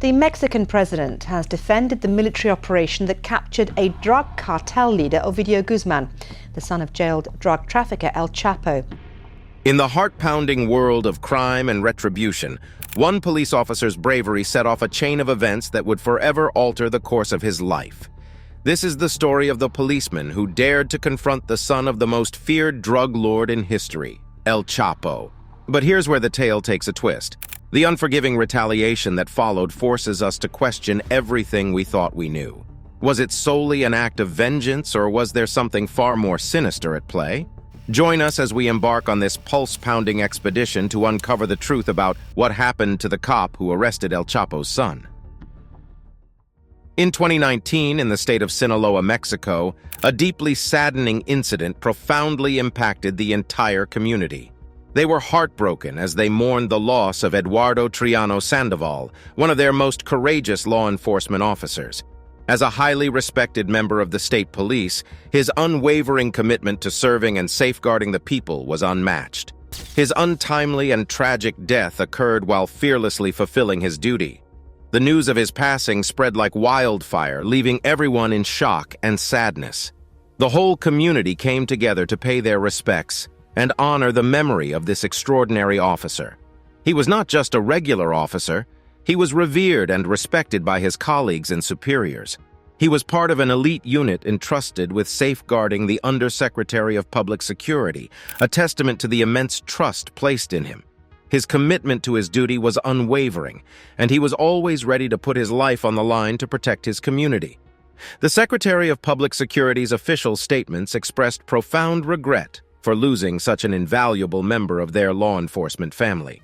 The Mexican president has defended the military operation that captured a drug cartel leader, Ovidio Guzman, the son of jailed drug trafficker El Chapo. In the heart-pounding world of crime and retribution, one police officer's bravery set off a chain of events that would forever alter the course of his life. This is the story of the policeman who dared to confront the son of the most feared drug lord in history, El Chapo. But here's where the tale takes a twist. The unforgiving retaliation that followed forces us to question everything we thought we knew. Was it solely an act of vengeance, or was there something far more sinister at play? Join us as we embark on this pulse-pounding expedition to uncover the truth about what happened to the cop who arrested El Chapo's son. In 2019, in the state of Sinaloa, Mexico, a deeply saddening incident profoundly impacted the entire community. They were heartbroken as they mourned the loss of Eduardo Triano Sandoval, one of their most courageous law enforcement officers. As a highly respected member of the state police, his unwavering commitment to serving and safeguarding the people was unmatched. His untimely and tragic death occurred while fearlessly fulfilling his duty. The news of his passing spread like wildfire, leaving everyone in shock and sadness. The whole community came together to pay their respects and honor the memory of this extraordinary officer. He was not just a regular officer, he was revered and respected by his colleagues and superiors. He was part of an elite unit entrusted with safeguarding the Undersecretary of Public Security, a testament to the immense trust placed in him. His commitment to his duty was unwavering, and he was always ready to put his life on the line to protect his community. The Secretary of Public Security's official statements expressed profound regret for losing such an invaluable member of their law enforcement family.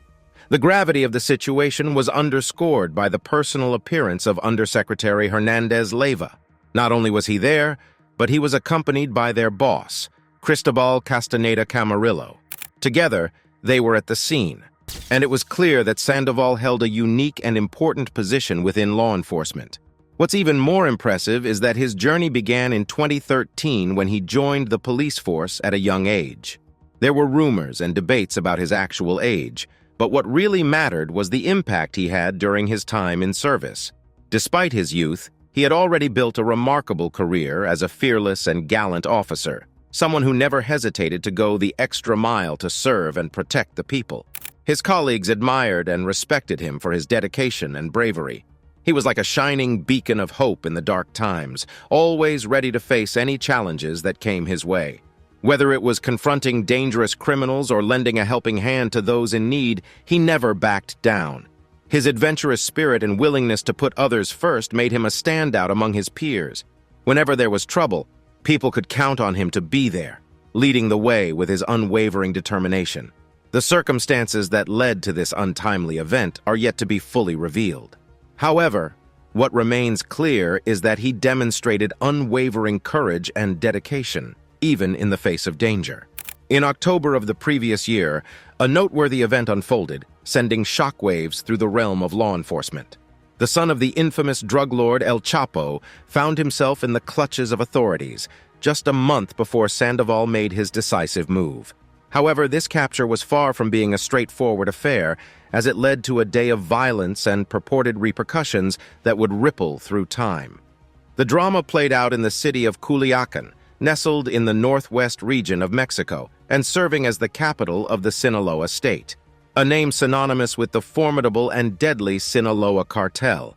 The gravity of the situation was underscored by the personal appearance of Undersecretary Hernandez Leyva. Not only was he there, but he was accompanied by their boss, Cristobal Castaneda Camarillo. Together, they were at the scene, and it was clear that Sandoval held a unique and important position within law enforcement. What's even more impressive is that his journey began in 2013 when he joined the police force at a young age. There were rumors and debates about his actual age, but what really mattered was the impact he had during his time in service. Despite his youth, he had already built a remarkable career as a fearless and gallant officer, someone who never hesitated to go the extra mile to serve and protect the people. His colleagues admired and respected him for his dedication and bravery. He was like a shining beacon of hope in the dark times, always ready to face any challenges that came his way. Whether it was confronting dangerous criminals or lending a helping hand to those in need, he never backed down. His adventurous spirit and willingness to put others first made him a standout among his peers. Whenever there was trouble, people could count on him to be there, leading the way with his unwavering determination. The circumstances that led to this untimely event are yet to be fully revealed. However, what remains clear is that he demonstrated unwavering courage and dedication, even in the face of danger. In October of the previous year, a noteworthy event unfolded, sending shockwaves through the realm of law enforcement. The son of the infamous drug lord El Chapo found himself in the clutches of authorities, just a month before Sandoval made his decisive move. However, this capture was far from being a straightforward affair, as it led to a day of violence and purported repercussions that would ripple through time. The drama played out in the city of Culiacan, nestled in the northwest region of Mexico and serving as the capital of the Sinaloa state, a name synonymous with the formidable and deadly Sinaloa cartel.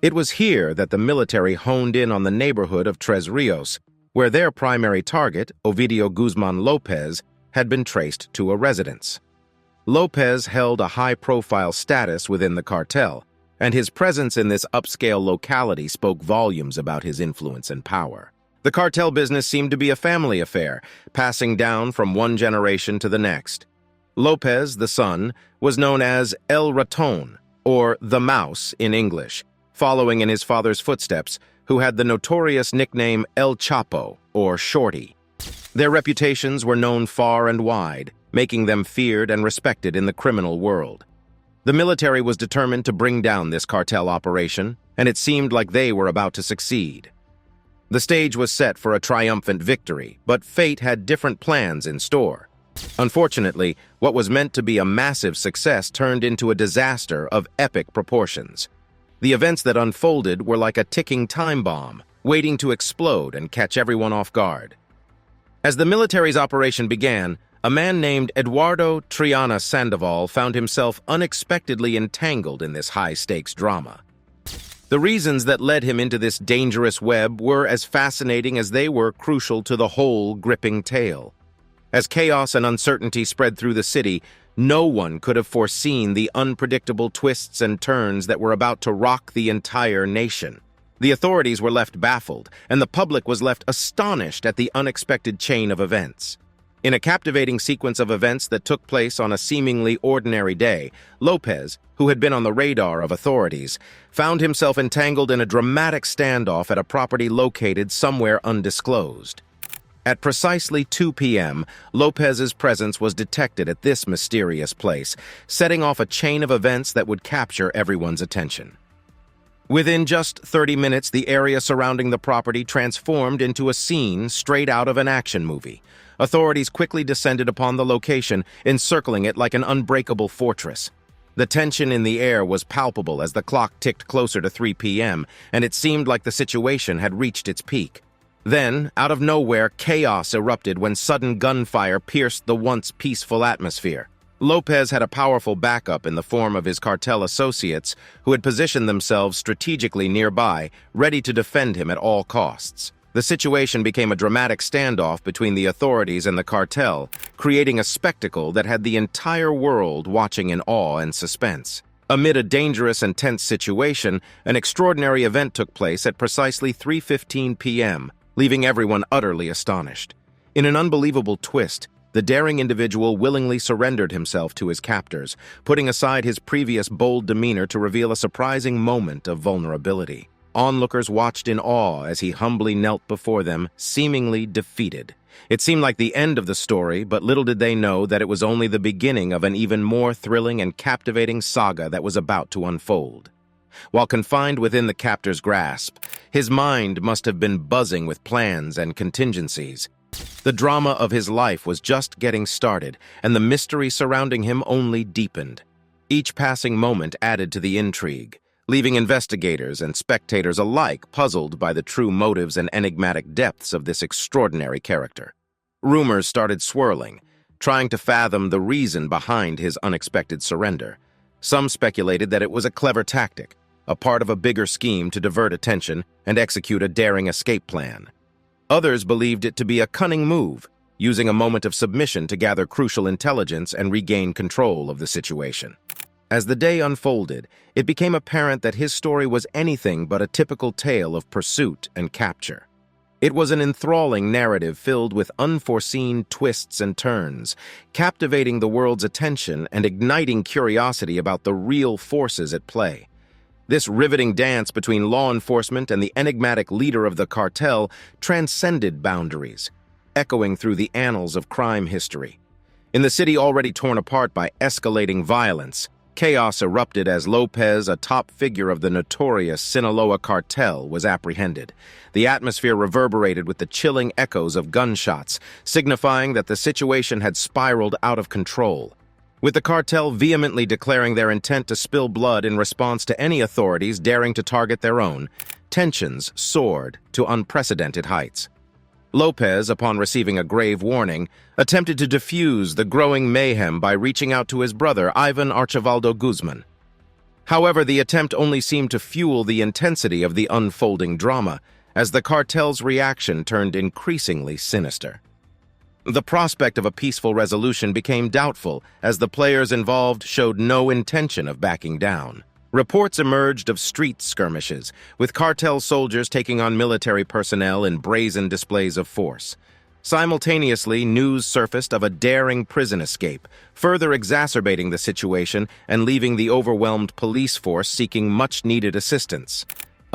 It was here that the military honed in on the neighborhood of Tres Rios, where their primary target, Ovidio Guzman Lopez, had been traced to a residence. Lopez held a high-profile status within the cartel, and his presence in this upscale locality spoke volumes about his influence and power. The cartel business seemed to be a family affair, passing down from one generation to the next. Lopez, the son, was known as El Raton, or the Mouse in English, following in his father's footsteps, who had the notorious nickname El Chapo, or Shorty. Their reputations were known far and wide, making them feared and respected in the criminal world. The military was determined to bring down this cartel operation, and it seemed like they were about to succeed. The stage was set for a triumphant victory, but fate had different plans in store. Unfortunately, what was meant to be a massive success turned into a disaster of epic proportions. The events that unfolded were like a ticking time bomb, waiting to explode and catch everyone off guard. As the military's operation began, a man named Eduardo Triana Sandoval found himself unexpectedly entangled in this high-stakes drama. The reasons that led him into this dangerous web were as fascinating as they were crucial to the whole gripping tale. As chaos and uncertainty spread through the city, no one could have foreseen the unpredictable twists and turns that were about to rock the entire nation. The authorities were left baffled, and the public was left astonished at the unexpected chain of events. In a captivating sequence of events that took place on a seemingly ordinary day, Lopez, who had been on the radar of authorities, found himself entangled in a dramatic standoff at a property located somewhere undisclosed. At precisely 2 p.m., Lopez's presence was detected at this mysterious place, setting off a chain of events that would capture everyone's attention. Within just 30 minutes, the area surrounding the property transformed into a scene straight out of an action movie. Authorities quickly descended upon the location, encircling it like an unbreakable fortress. The tension in the air was palpable as the clock ticked closer to 3 p.m., and it seemed like the situation had reached its peak. Then, out of nowhere, chaos erupted when sudden gunfire pierced the once peaceful atmosphere. Lopez had a powerful backup in the form of his cartel associates who had positioned themselves strategically nearby, ready to defend him at all costs. The situation became a dramatic standoff between the authorities and the cartel, creating a spectacle that had the entire world watching in awe and suspense. Amid a dangerous and tense situation, an extraordinary event took place at precisely 3:15 p.m., leaving everyone utterly astonished. In an unbelievable twist, the daring individual willingly surrendered himself to his captors, putting aside his previous bold demeanor to reveal a surprising moment of vulnerability. Onlookers watched in awe as he humbly knelt before them, seemingly defeated. It seemed like the end of the story, but little did they know that it was only the beginning of an even more thrilling and captivating saga that was about to unfold. While confined within the captor's grasp, his mind must have been buzzing with plans and contingencies. The drama of his life was just getting started, and the mystery surrounding him only deepened. Each passing moment added to the intrigue, leaving investigators and spectators alike puzzled by the true motives and enigmatic depths of this extraordinary character. Rumors started swirling, trying to fathom the reason behind his unexpected surrender. Some speculated that it was a clever tactic, a part of a bigger scheme to divert attention and execute a daring escape plan. Others believed it to be a cunning move, using a moment of submission to gather crucial intelligence and regain control of the situation. As the day unfolded, it became apparent that his story was anything but a typical tale of pursuit and capture. It was an enthralling narrative filled with unforeseen twists and turns, captivating the world's attention and igniting curiosity about the real forces at play. This riveting dance between law enforcement and the enigmatic leader of the cartel transcended boundaries, echoing through the annals of crime history. In the city already torn apart by escalating violence, chaos erupted as Lopez, a top figure of the notorious Sinaloa cartel, was apprehended. The atmosphere reverberated with the chilling echoes of gunshots, signifying that the situation had spiraled out of control. With the cartel vehemently declaring their intent to spill blood in response to any authorities daring to target their own, tensions soared to unprecedented heights. Lopez, upon receiving a grave warning, attempted to defuse the growing mayhem by reaching out to his brother, Ivan Archivaldo Guzman. However, the attempt only seemed to fuel the intensity of the unfolding drama, as the cartel's reaction turned increasingly sinister. The prospect of a peaceful resolution became doubtful as the players involved showed no intention of backing down. Reports emerged of street skirmishes, with cartel soldiers taking on military personnel in brazen displays of force. Simultaneously, news surfaced of a daring prison escape, further exacerbating the situation and leaving the overwhelmed police force seeking much-needed assistance.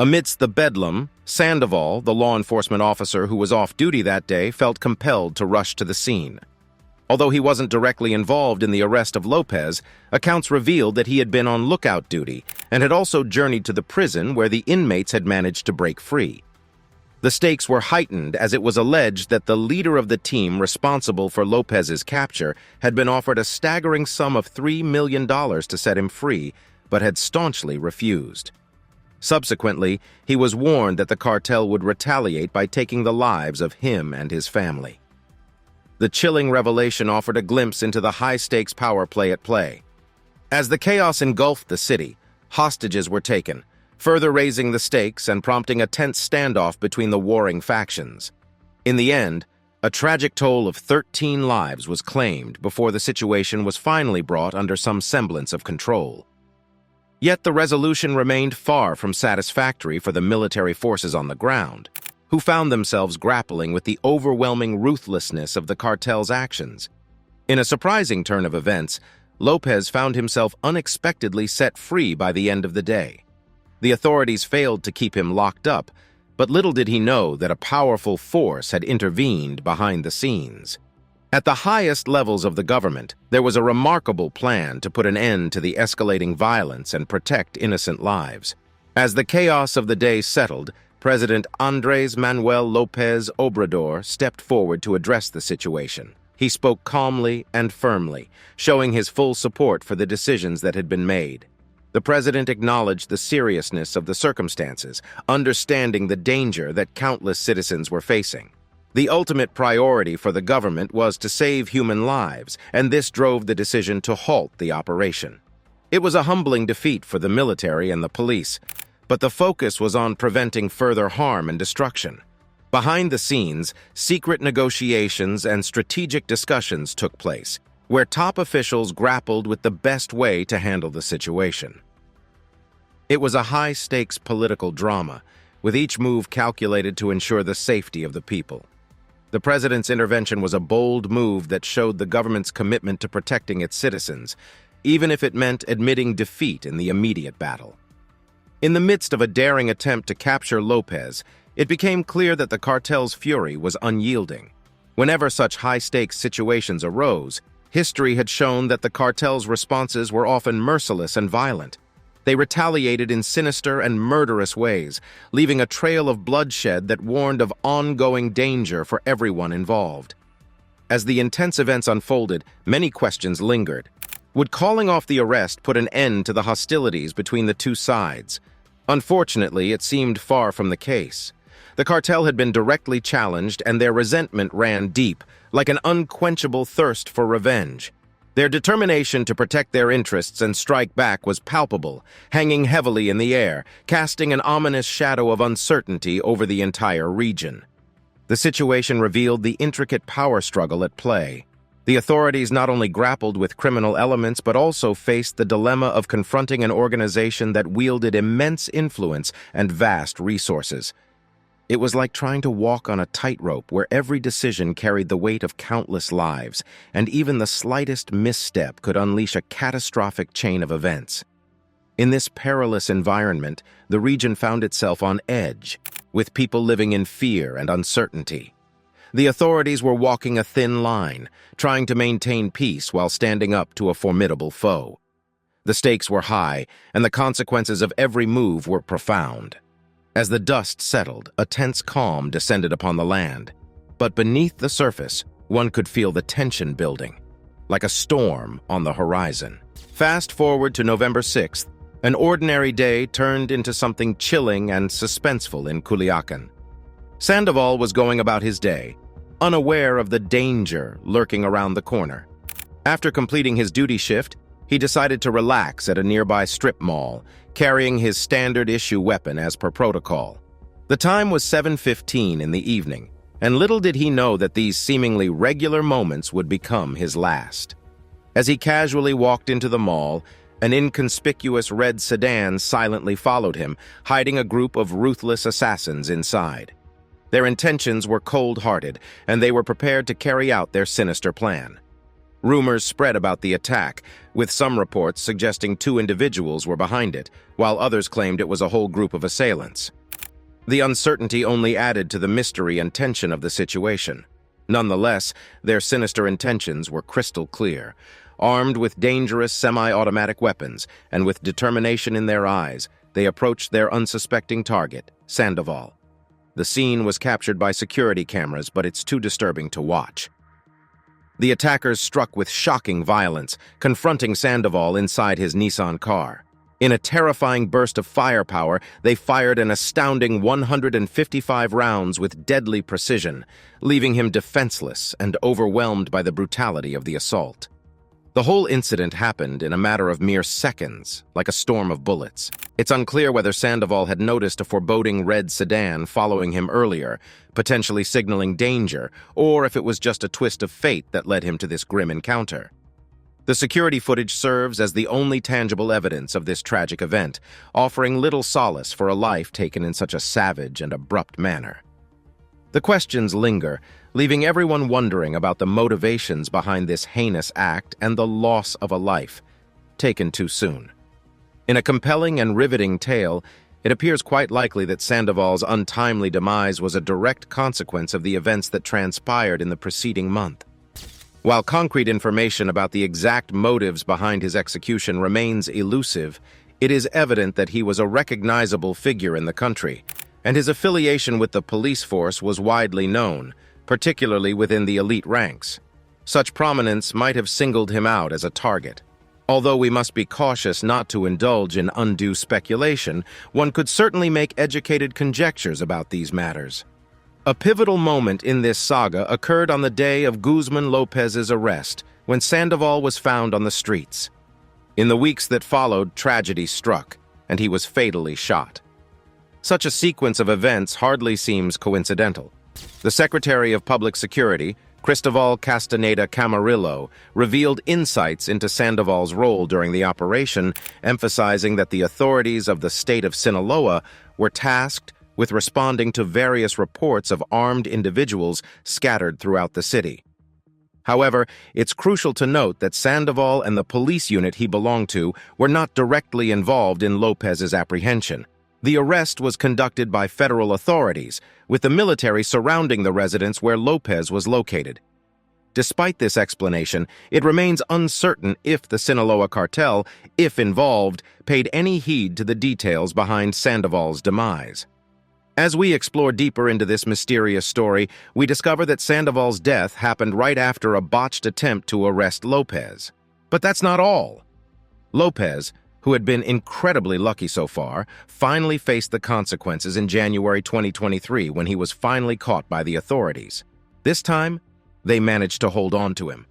Amidst the bedlam, Sandoval, the law enforcement officer who was off duty that day, felt compelled to rush to the scene. Although he wasn't directly involved in the arrest of Lopez, accounts revealed that he had been on lookout duty and had also journeyed to the prison where the inmates had managed to break free. The stakes were heightened as it was alleged that the leader of the team responsible for Lopez's capture had been offered a staggering sum of $3 million to set him free, but had staunchly refused. Subsequently, he was warned that the cartel would retaliate by taking the lives of him and his family. The chilling revelation offered a glimpse into the high-stakes power play at play. As the chaos engulfed the city, hostages were taken, further raising the stakes and prompting a tense standoff between the warring factions. In the end, a tragic toll of 13 lives was claimed before the situation was finally brought under some semblance of control. Yet the resolution remained far from satisfactory for the military forces on the ground, who found themselves grappling with the overwhelming ruthlessness of the cartel's actions. In a surprising turn of events, Lopez found himself unexpectedly set free by the end of the day. The authorities failed to keep him locked up, but little did he know that a powerful force had intervened behind the scenes. At the highest levels of the government, there was a remarkable plan to put an end to the escalating violence and protect innocent lives. As the chaos of the day settled, President Andrés Manuel López Obrador stepped forward to address the situation. He spoke calmly and firmly, showing his full support for the decisions that had been made. The president acknowledged the seriousness of the circumstances, understanding the danger that countless citizens were facing. The ultimate priority for the government was to save human lives, and this drove the decision to halt the operation. It was a humbling defeat for the military and the police, but the focus was on preventing further harm and destruction. Behind the scenes, secret negotiations and strategic discussions took place, where top officials grappled with the best way to handle the situation. It was a high-stakes political drama, with each move calculated to ensure the safety of the people. The president's intervention was a bold move that showed the government's commitment to protecting its citizens, even if it meant admitting defeat in the immediate battle. In the midst of a daring attempt to capture Lopez, it became clear that the cartel's fury was unyielding. Whenever such high-stakes situations arose, history had shown that the cartel's responses were often merciless and violent. They retaliated in sinister and murderous ways, leaving a trail of bloodshed that warned of ongoing danger for everyone involved. As the intense events unfolded, many questions lingered. Would calling off the arrest put an end to the hostilities between the two sides? Unfortunately, it seemed far from the case. The cartel had been directly challenged, and their resentment ran deep, like an unquenchable thirst for revenge. Their determination to protect their interests and strike back was palpable, hanging heavily in the air, casting an ominous shadow of uncertainty over the entire region. The situation revealed the intricate power struggle at play. The authorities not only grappled with criminal elements but also faced the dilemma of confronting an organization that wielded immense influence and vast resources. It was like trying to walk on a tightrope where every decision carried the weight of countless lives, and even the slightest misstep could unleash a catastrophic chain of events. In this perilous environment, the region found itself on edge, with people living in fear and uncertainty. The authorities were walking a thin line, trying to maintain peace while standing up to a formidable foe. The stakes were high, and the consequences of every move were profound. As the dust settled, a tense calm descended upon the land. But beneath the surface, one could feel the tension building, like a storm on the horizon. Fast forward to November 6th, an ordinary day turned into something chilling and suspenseful in Culiacan. Sandoval was going about his day, unaware of the danger lurking around the corner. After completing his duty shift, he decided to relax at a nearby strip mall, carrying his standard-issue weapon as per protocol. The time was 7:15 in the evening, and little did he know that these seemingly regular moments would become his last. As he casually walked into the mall, an inconspicuous red sedan silently followed him, hiding a group of ruthless assassins inside. Their intentions were cold-hearted, and they were prepared to carry out their sinister plan. Rumors spread about the attack, with some reports suggesting 2 individuals were behind it, while others claimed it was a whole group of assailants. The uncertainty only added to the mystery and tension of the situation. Nonetheless, their sinister intentions were crystal clear. Armed with dangerous semi-automatic weapons, and with determination in their eyes, they approached their unsuspecting target, Sandoval. The scene was captured by security cameras, but it's too disturbing to watch. The attackers struck with shocking violence, confronting Sandoval inside his Nissan car. In a terrifying burst of firepower, they fired an astounding 155 rounds with deadly precision, leaving him defenseless and overwhelmed by the brutality of the assault. The whole incident happened in a matter of mere seconds, like a storm of bullets. It's unclear whether Sandoval had noticed a foreboding red sedan following him earlier, potentially signaling danger, or if it was just a twist of fate that led him to this grim encounter. The security footage serves as the only tangible evidence of this tragic event, offering little solace for a life taken in such a savage and abrupt manner. The questions linger, leaving everyone wondering about the motivations behind this heinous act and the loss of a life, taken too soon. In a compelling and riveting tale, it appears quite likely that Sandoval's untimely demise was a direct consequence of the events that transpired in the preceding month. While concrete information about the exact motives behind his execution remains elusive, it is evident that he was a recognizable figure in the country, and his affiliation with the police force was widely known, particularly within the elite ranks. Such prominence might have singled him out as a target. Although we must be cautious not to indulge in undue speculation, one could certainly make educated conjectures about these matters. A pivotal moment in this saga occurred on the day of Guzman Lopez's arrest, when Sandoval was found on the streets. In the weeks that followed, tragedy struck, and he was fatally shot. Such a sequence of events hardly seems coincidental. The Secretary of Public Security, Cristobal Castaneda Camarillo, revealed insights into Sandoval's role during the operation, emphasizing that the authorities of the state of Sinaloa were tasked with responding to various reports of armed individuals scattered throughout the city. However, it's crucial to note that Sandoval and the police unit he belonged to were not directly involved in Lopez's apprehension. The arrest was conducted by federal authorities, with the military surrounding the residence where Lopez was located. Despite this explanation, it remains uncertain if the Sinaloa cartel, if involved, paid any heed to the details behind Sandoval's demise. As we explore deeper into this mysterious story, we discover that Sandoval's death happened right after a botched attempt to arrest Lopez. But that's not all. Lopez, who had been incredibly lucky so far, finally faced the consequences in January 2023 when he was finally caught by the authorities. This time, they managed to hold on to him.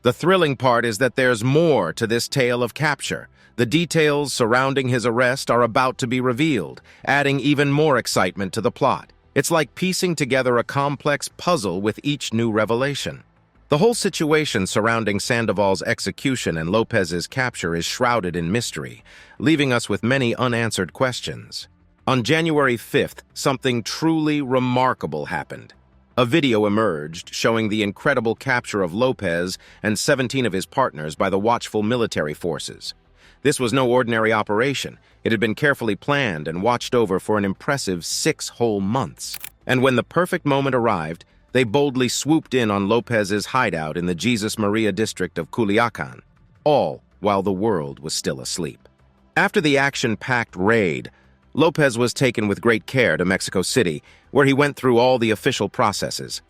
The thrilling part is that there's more to this tale of capture. The details surrounding his arrest are about to be revealed, adding even more excitement to the plot. It's like piecing together a complex puzzle with each new revelation. The whole situation surrounding Sandoval's execution and Lopez's capture is shrouded in mystery, leaving us with many unanswered questions. On January 5th, something truly remarkable happened. A video emerged showing the incredible capture of Lopez and 17 of his partners by the watchful military forces. This was no ordinary operation. It had been carefully planned and watched over for an impressive 6 whole months. And when the perfect moment arrived, they boldly swooped in on Lopez's hideout in the Jesus Maria district of Culiacan, all while the world was still asleep. After the action-packed raid, Lopez was taken with great care to Mexico City, where he went through all the official processes.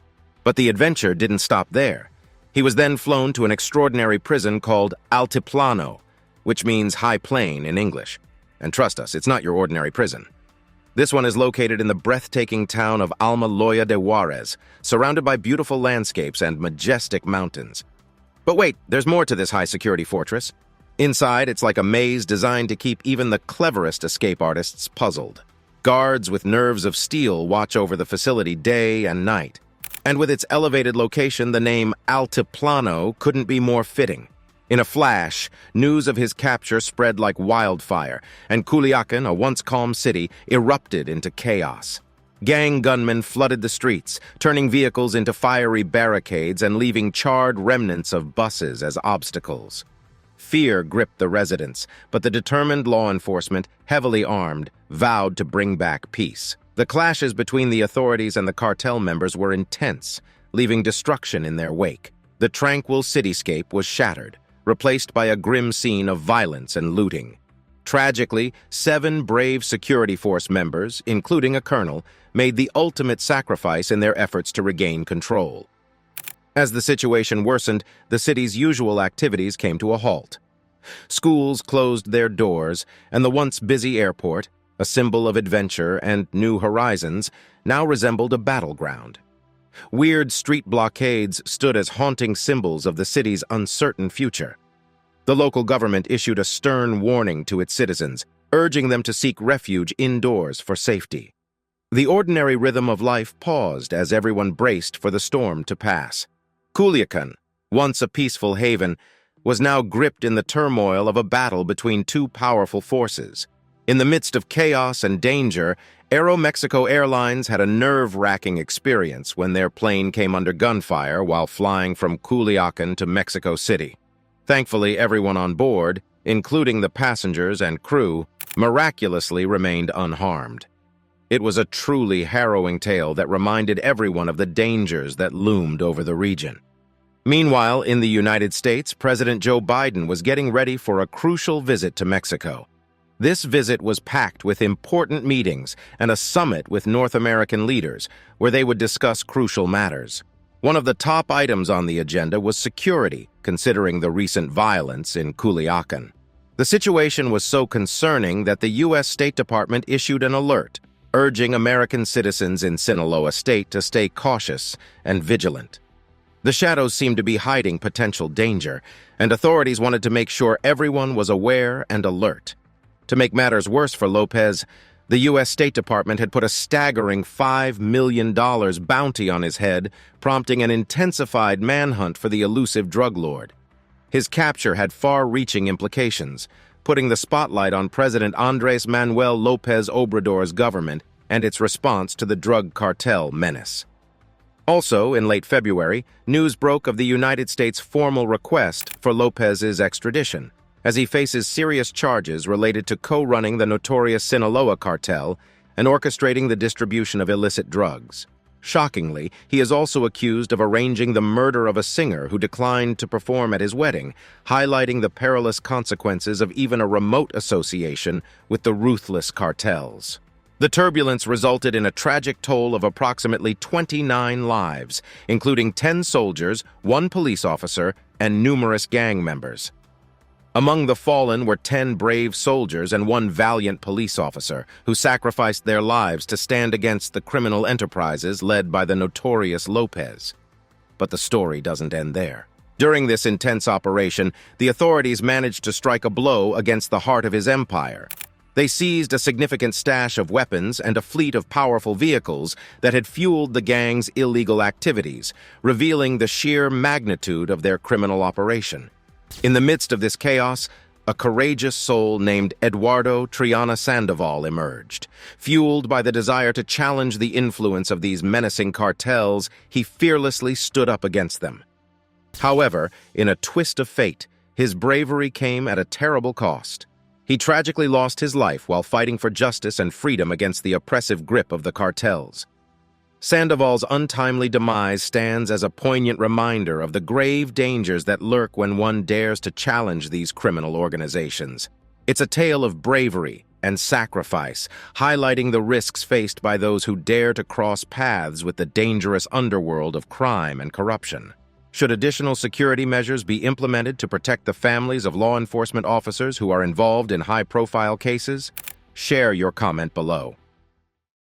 But the adventure didn't stop there. He was then flown to an extraordinary prison called Altiplano, which means high plain in English. And trust us, it's not your ordinary prison. This one is located in the breathtaking town of Almoloya de Juarez, surrounded by beautiful landscapes and majestic mountains. But wait, there's more to this high-security fortress. Inside, it's like a maze designed to keep even the cleverest escape artists puzzled. Guards with nerves of steel watch over the facility day and night. And with its elevated location, the name Altiplano couldn't be more fitting. In a flash, news of his capture spread like wildfire, and Culiacan, a once calm city, erupted into chaos. Gang gunmen flooded the streets, turning vehicles into fiery barricades and leaving charred remnants of buses as obstacles. Fear gripped the residents, but the determined law enforcement, heavily armed, vowed to bring back peace. The clashes between the authorities and the cartel members were intense, leaving destruction in their wake. The tranquil cityscape was shattered, replaced by a grim scene of violence and looting. Tragically, 7 brave security force members, including a colonel, made the ultimate sacrifice in their efforts to regain control. As the situation worsened, the city's usual activities came to a halt. Schools closed their doors, and the once busy airport, a symbol of adventure and new horizons, now resembled a battleground. Weird street blockades stood as haunting symbols of the city's uncertain future. The local government issued a stern warning to its citizens, urging them to seek refuge indoors for safety. The ordinary rhythm of life paused as everyone braced for the storm to pass. Culiacan, once a peaceful haven, was now gripped in the turmoil of a battle between two powerful forces. In the midst of chaos and danger, Aeromexico Airlines had a nerve-wracking experience when their plane came under gunfire while flying from Culiacan to Mexico City. Thankfully, everyone on board, including the passengers and crew, miraculously remained unharmed. It was a truly harrowing tale that reminded everyone of the dangers that loomed over the region. Meanwhile, in the United States, President Joe Biden was getting ready for a crucial visit to Mexico. This visit was packed with important meetings and a summit with North American leaders, where they would discuss crucial matters. One of the top items on the agenda was security, considering the recent violence in Culiacan. The situation was so concerning that the U.S. State Department issued an alert, urging American citizens in Sinaloa State to stay cautious and vigilant. The shadows seemed to be hiding potential danger, and authorities wanted to make sure everyone was aware and alert. To make matters worse for Lopez, the U.S. State Department had put a staggering $5 million bounty on his head, prompting an intensified manhunt for the elusive drug lord. His capture had far-reaching implications, putting the spotlight on President Andrés Manuel López Obrador's government and its response to the drug cartel menace. Also, in late February, news broke of the United States' formal request for Lopez's extradition, as he faces serious charges related to co-running the notorious Sinaloa cartel and orchestrating the distribution of illicit drugs. Shockingly, he is also accused of arranging the murder of a singer who declined to perform at his wedding, highlighting the perilous consequences of even a remote association with the ruthless cartels. The turbulence resulted in a tragic toll of approximately 29 lives, including 10 soldiers, 1 police officer, and numerous gang members. Among the fallen were 10 brave soldiers and 1 valiant police officer, who sacrificed their lives to stand against the criminal enterprises led by the notorious Lopez. But the story doesn't end there. During this intense operation, the authorities managed to strike a blow against the heart of his empire. They seized a significant stash of weapons and a fleet of powerful vehicles that had fueled the gang's illegal activities, revealing the sheer magnitude of their criminal operation. In the midst of this chaos, a courageous soul named Eduardo Triana Sandoval emerged. Fueled by the desire to challenge the influence of these menacing cartels, he fearlessly stood up against them. However, in a twist of fate, his bravery came at a terrible cost. He tragically lost his life while fighting for justice and freedom against the oppressive grip of the cartels. Sandoval's untimely demise stands as a poignant reminder of the grave dangers that lurk when one dares to challenge these criminal organizations. It's a tale of bravery and sacrifice, highlighting the risks faced by those who dare to cross paths with the dangerous underworld of crime and corruption. Should additional security measures be implemented to protect the families of law enforcement officers who are involved in high-profile cases? Share your comment below.